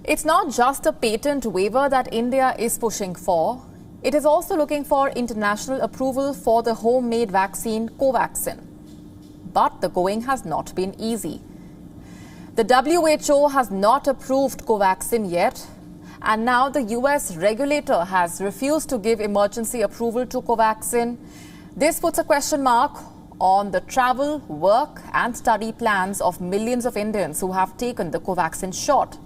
It's not just a patent waiver that India is pushing for. It is also looking for international approval for the homemade vaccine Covaxin. But the going has not been easy. The WHO has not approved Covaxin yet, and now the US regulator has refused to give emergency approval to Covaxin. This puts a question mark on the travel, work and study plans of millions of Indians who have taken the Covaxin shot.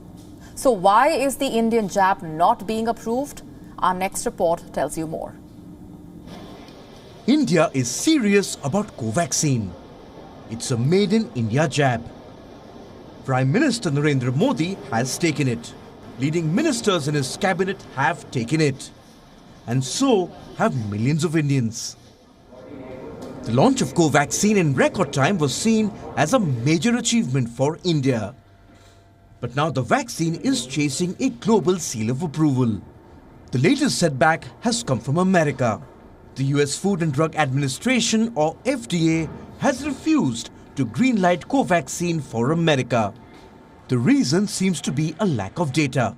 So why is the Indian jab not being approved? Our next report tells you more. India is serious about Covaxin. It's a made in India jab. Prime Minister Narendra Modi has taken it. Leading ministers in his cabinet have taken it. And so have millions of Indians. The launch of Covaxin in record time was seen as a major achievement for India. But now the vaccine is chasing a global seal of approval. The latest setback has come from America. The US Food and Drug Administration, or FDA, has refused to greenlight Covaxin for America. The reason seems to be a lack of data.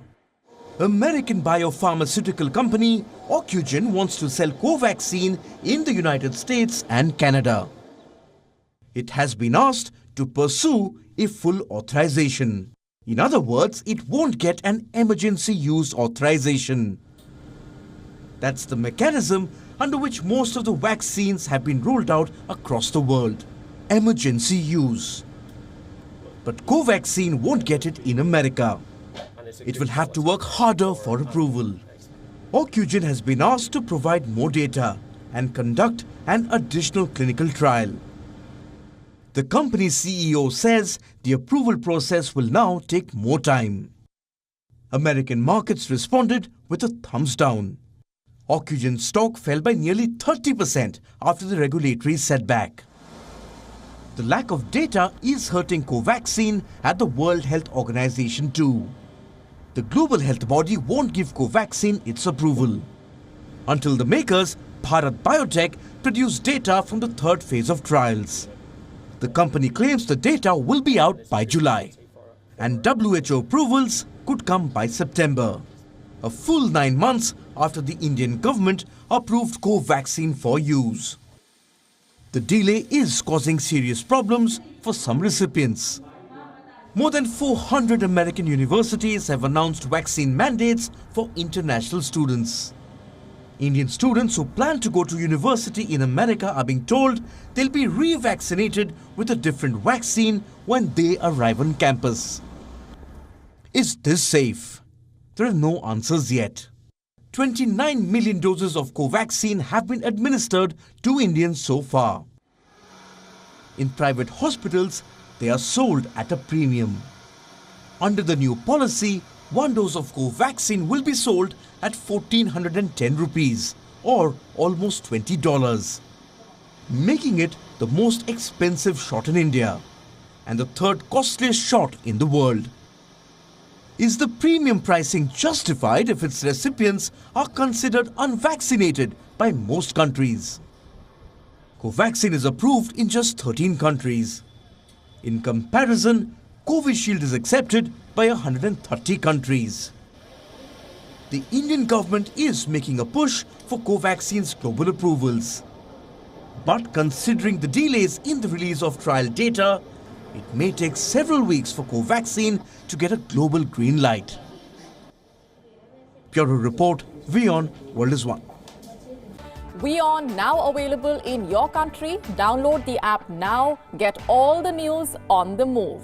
American biopharmaceutical company Ocugen wants to sell Covaxin in the United States and Canada. It has been asked to pursue a full authorization. In other words, it won't get an emergency use authorization. That's the mechanism under which most of the vaccines have been rolled out across the world. Emergency use. But Covaxin won't get it in America. It will have to work harder for approval. Ocugen has been asked to provide more data and conduct an additional clinical trial. The company's CEO says the approval process will now take more time. American markets responded with a thumbs down. Ocugen stock fell by nearly 30% after the regulatory setback. The lack of data is hurting Covaxin at the World Health Organization too. The global health body won't give Covaxin its approval until the makers, Bharat Biotech, produce data from the third phase of trials. The company claims the data will be out by July, and WHO approvals could come by September, a full 9 months after the Indian government approved Covaxin for use. The delay is causing serious problems for some recipients. More than 400 American universities have announced vaccine mandates for international students. Indian students who plan to go to university in America are being told they'll be re-vaccinated with a different vaccine when they arrive on campus. Is this safe? There are no answers yet. 29 million doses of Covaxin have been administered to Indians so far. In private hospitals, they are sold at a premium. Under the new policy, 1 dose of Covaxin will be sold at 1,410 rupees or almost $20, making it the most expensive shot in India and the third costliest shot in the world. Is the premium pricing justified if its recipients are considered unvaccinated by most countries? Covaxin is approved in just 13 countries. In comparison, Covishield is accepted by 130 countries. The Indian government is making a push for Covaxin's global approvals. But considering the delays in the release of trial data, it may take several weeks for Covaxin to get a global green light. Bureau Report, WION, World is One. WION now available in your country. Download the app now. Get all the news on the move.